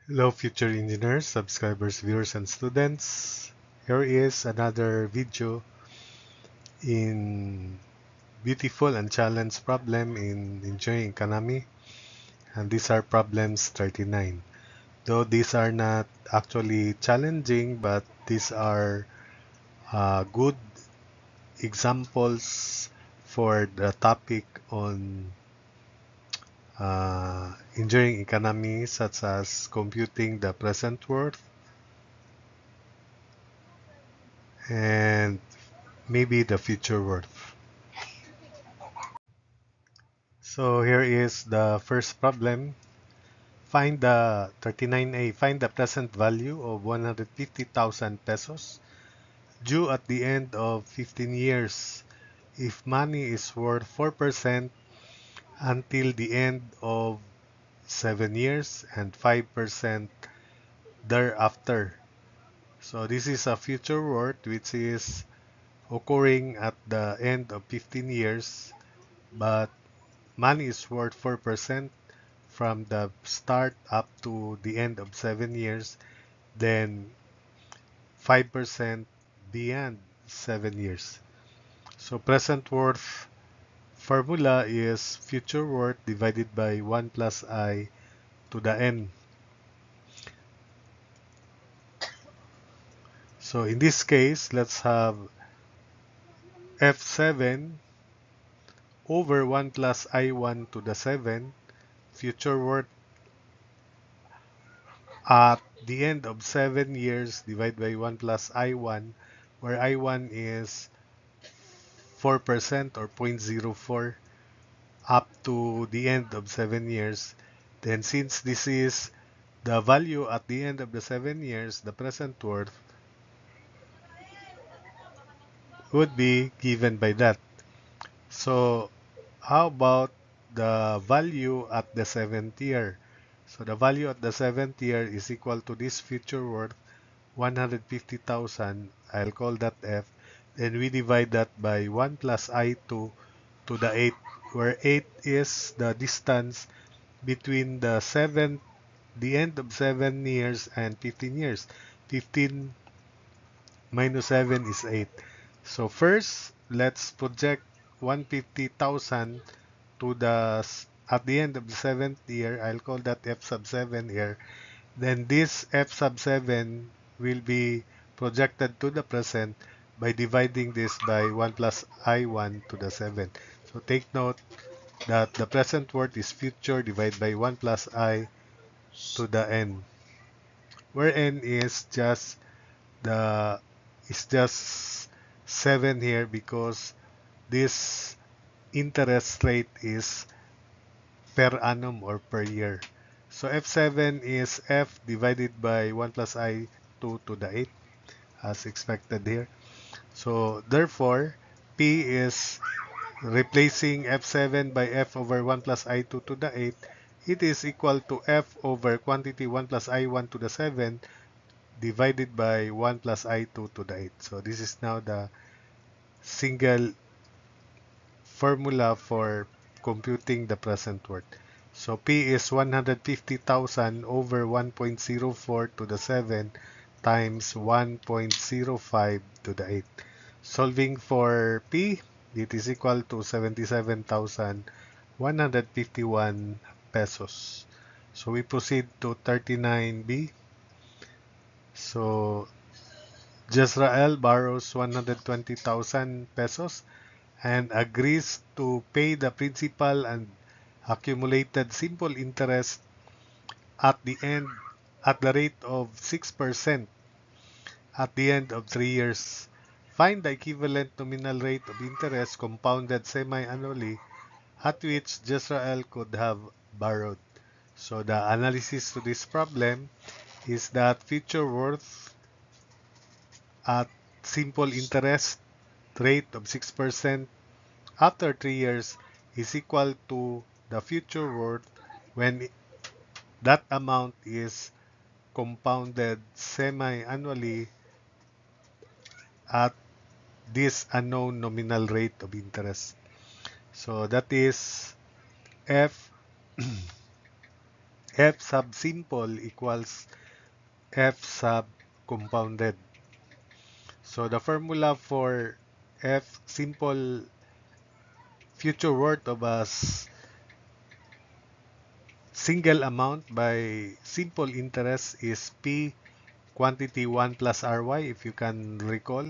Hello, future engineers, subscribers, viewers, and students. Here is another video in beautiful and challenge problem in engineering economy. And these are problems 39. Though these are not actually challenging, but these are good examples for the topic on engineering economy, such as computing the present worth and maybe the future worth. So here is the first problem. Find the 39A. Find the present value of 150,000 pesos due at the end of 15 years if money is worth 4% until the end of 7 years and 5% thereafter. So this is a future worth which is occurring at the end of 15 years, but money is worth 4% from the start up to the end of 7 years, then 5% beyond 7 years. So present worth formula is future worth divided by 1 plus I to the n. So in this case, let's have F7 over 1 plus I1 to the 7, future worth at the end of 7 years divided by 1 plus I1, where I1 is 4% or 0.04 up to the end of 7 years. Then since this is the value at the end of the 7 years, the present worth would be given by that. So how about the value at the 7th year? So the value at the 7th year is equal to this future worth 150,000. I'll call that F. Then we divide that by 1 plus I2 to the 8, where 8 is the distance between the end of 7 years and 15 years. 15 minus 7 is 8. So first, let's project 150,000 to at the end of the 7th year. I'll call that F sub 7 here. Then this F sub 7 will be projected to the present by dividing this by 1 plus I1 to the 7. So take note that the present worth is future divided by 1 plus I to the n, where n the is just 7 here because this interest rate is per annum or per year. So F7 is F divided by 1 plus I2 to the 8 as expected here. So therefore, P is replacing F7 by F over 1 plus I2 to the 8. It is equal to F over quantity 1 plus I1 to the 7 divided by 1 plus I2 to the 8. So this is now the single formula for computing the present worth. So P is 150,000 over 1.04 to the 7 times 1.05 to the 8. Solving for P, it is equal to 77,151 pesos. So we proceed to 39B. So Jezrael borrows 120,000 pesos and agrees to pay the principal and accumulated simple interest at the end at the rate of 6% at the end of 3 years. Find the equivalent nominal rate of interest compounded semi-annually at which Jezrael could have borrowed. So the analysis to this problem is that future worth at simple interest rate of 6% after 3 years is equal to the future worth when that amount is compounded semi-annually at this unknown nominal rate of interest. So that is F F sub simple equals F sub compounded. So the formula for F simple future worth of a single amount by simple interest is P quantity 1 plus Ry, if you can recall,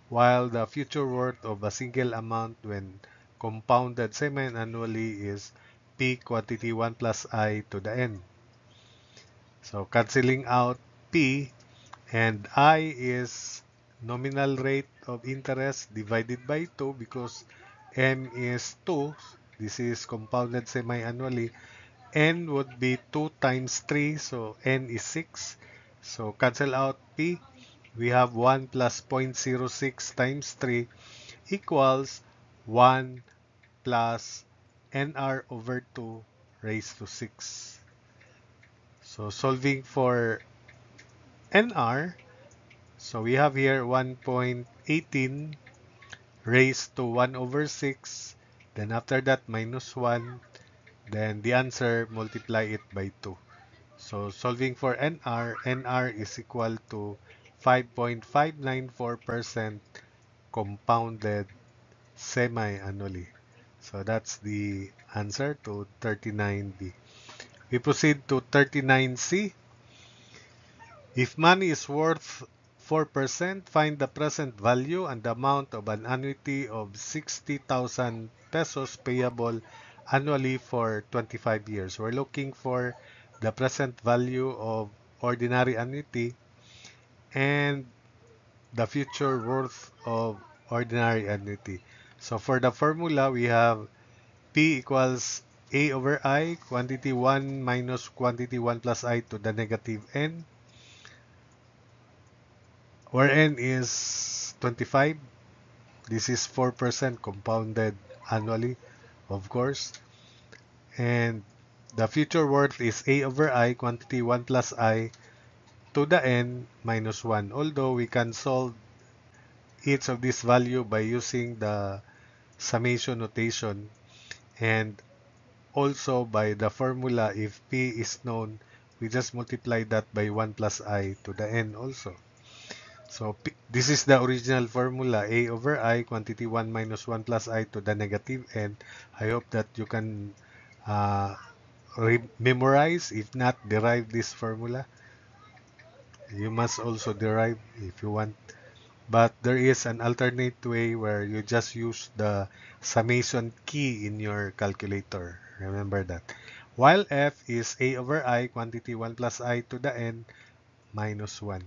while the future worth of a single amount when compounded semi-annually is P quantity 1 plus I to the N. So canceling out P, and I is nominal rate of interest divided by 2 because M is 2. This is compounded semi-annually. N would be 2 times 3, so N is 6. So cancel out P. We have 1 plus 0.06 times 3 equals 1 plus NR over 2 raised to 6. So solving for NR, so we have here 1.18 raised to 1 over 6. Then after that, minus 1. Then the answer, multiply it by 2. So solving for NR is equal to 5.594% compounded semi-annually. So that's the answer to 39B. We proceed to 39C. If money is worth 4%, find the present value and the amount of an annuity of 60,000 pesos payable annually for 25 years. We're looking for the present value of ordinary annuity and the future worth of ordinary annuity. So for the formula, we have P equals A over I, quantity 1 minus quantity 1 plus I to the negative N, where N is 25. This is 4% compounded annually, of course. And the future worth is A over I, quantity 1 plus I to the N minus 1. Although we can solve each of this value by using the summation notation and also by the formula. If P is known, we just multiply that by 1 plus I to the N also. So this is the original formula, A over I, quantity 1 minus 1 plus I to the negative N. I hope that you can uh, memorize, if not derive this formula. You must also derive if you want. But there is an alternate way where you just use the summation key in your calculator. Remember that. While F is A over I, quantity 1 plus I to the N minus 1.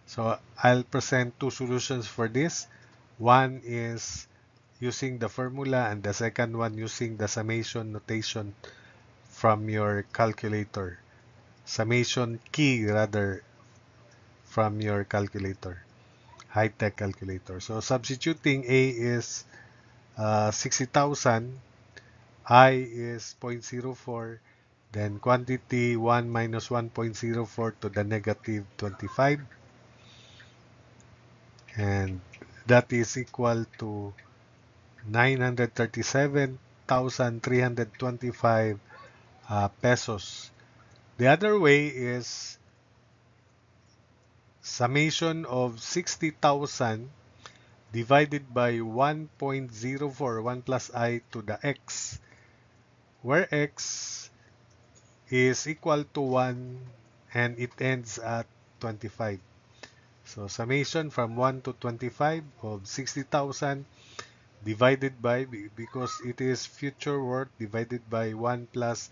So I'll present two solutions for this. One is using the formula and the second one using the summation notation from your calculator. Summation key rather from your calculator. High-tech calculator. So substituting A is 60,000, I is 0.04, then quantity 1 minus 1.04 to the negative 25, and that is equal to 937,325 pesos. The other way is summation of 60,000 divided by 1.04, 1 plus I to the x, where x is equal to 1 and it ends at 25. So summation from 1 to 25 of 60,000 divided by, because it is future worth, divided by 1 plus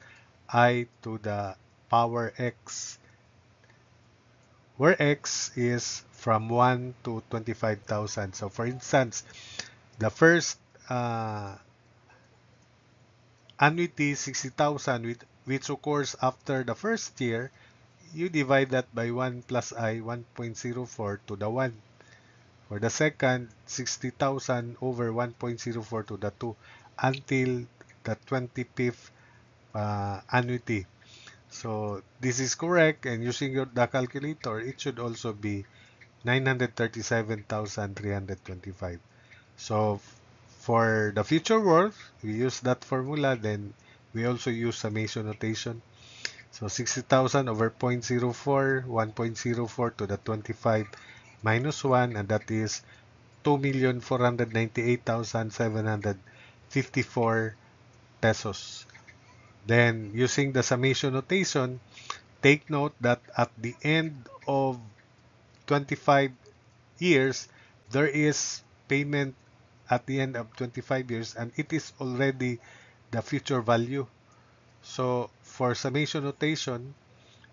I to the power x, where x is from 1 to 25,000. So for instance, the first annuity 60,000 which occurs after the first year, you divide that by 1 plus I, 1.04 to the 1. For the second, 60,000 over 1.04 to the 2 until the 25th annuity. So this is correct, and using the calculator, it should also be 937,325. So for the future worth, we use that formula, then we also use summation notation. So 60,000 over 0.04, 1.04 to the 25 minus 1, and that is 2,498,754 pesos. Then, using the summation notation, take note that at the end of 25 years, there is payment at the end of 25 years, and it is already the future value. So, for summation notation,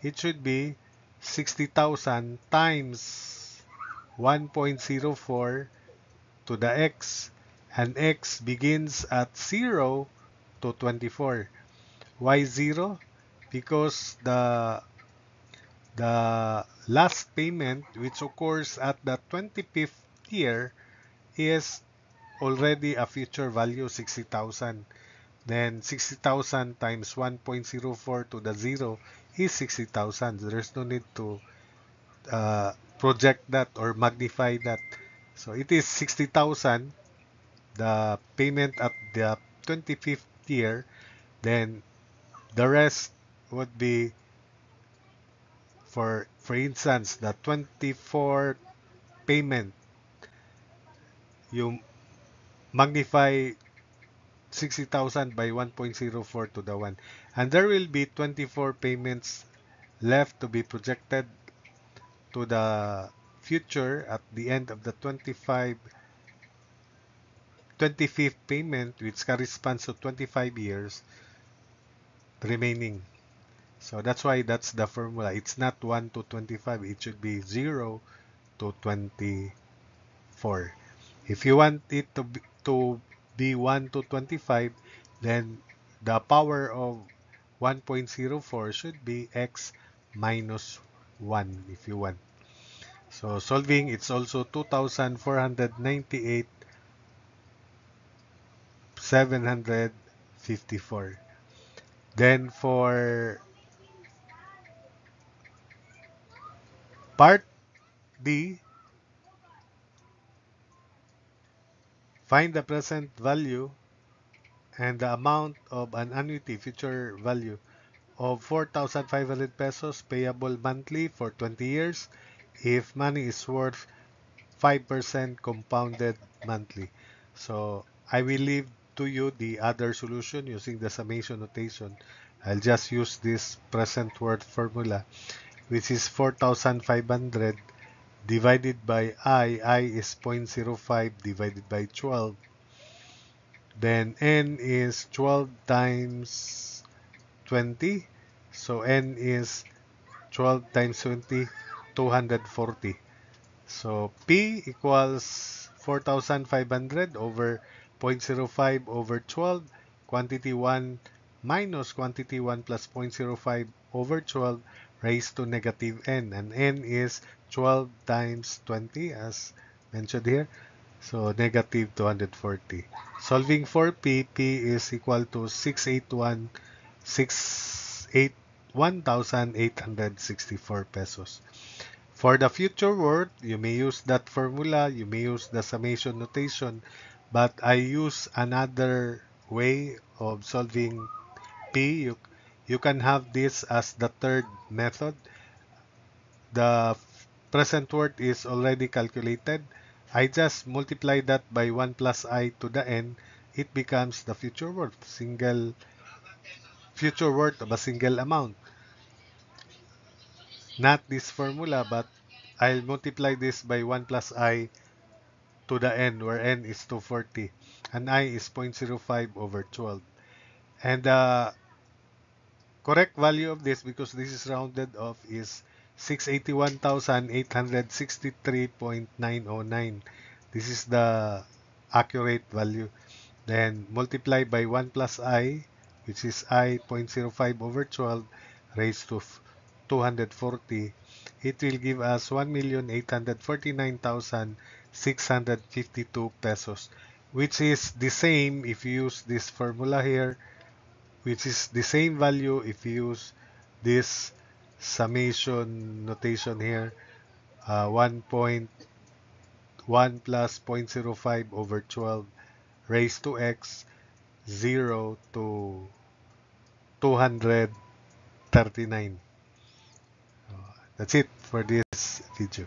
it should be 60,000 times 1.04 to the x, and x begins at 0 to 24. Why 0? Because the last payment, which occurs at the 25th year, is already a future value, 60,000. Then 60,000 times 1.04 to the 0 is 60,000. There's no need to project that or magnify that. So it is 60,000, the payment at the 25th year. Then the rest would be, for instance, the 24 payment, you magnify 60,000 by 1.04 to the 1. And there will be 24 payments left to be projected to the future at the end of the 25th payment, which corresponds to 25 years remaining. So that's why that's the formula. It's not 1 to 25. It should be 0 to 24. If you want it to be 1 to 25, then the power of 1.04 should be x minus 1 if you want. So solving, it's also 2,498,754. Then for part D, find the present value and the amount of an annuity future value of 4,500 pesos payable monthly for 20 years if money is worth 5% compounded monthly. So I will leave to you the other solution using the summation notation. I'll just use this present worth formula, which is 4,500 divided by I is 0.05 divided by 12. Then N is 12 times 20. So N is 12 times 20, 240. So P equals 4,500 over 0.05 over 12, quantity 1 minus quantity 1 plus 0.05 over 12 raised to negative n. And n is 12 times 20 as mentioned here. So negative 240. Solving for P, P is equal to 681,864 pesos. For the future worth, you may use that formula, you may use the summation notation, but I use another way of solving P. You can have this as the third method. The present worth is already calculated. I just multiply that by 1 plus I to the n. It becomes the future worth of a single amount. Not this formula, but I'll multiply this by 1 plus I to the n, where n is 240 and I is 0.05 over 12. And the correct value of this, because this is rounded off, is 681,863.909. This is the accurate value. Then multiply by 1 plus I, which is I 0.05 over 12 raised to 240. It will give us 1,849,652 pesos, which is the same if you use this formula here, which is the same value if you use this summation notation here, 1.1 plus 0.05 over 12 raised to x, 0 to 240. 39. That's it for this video.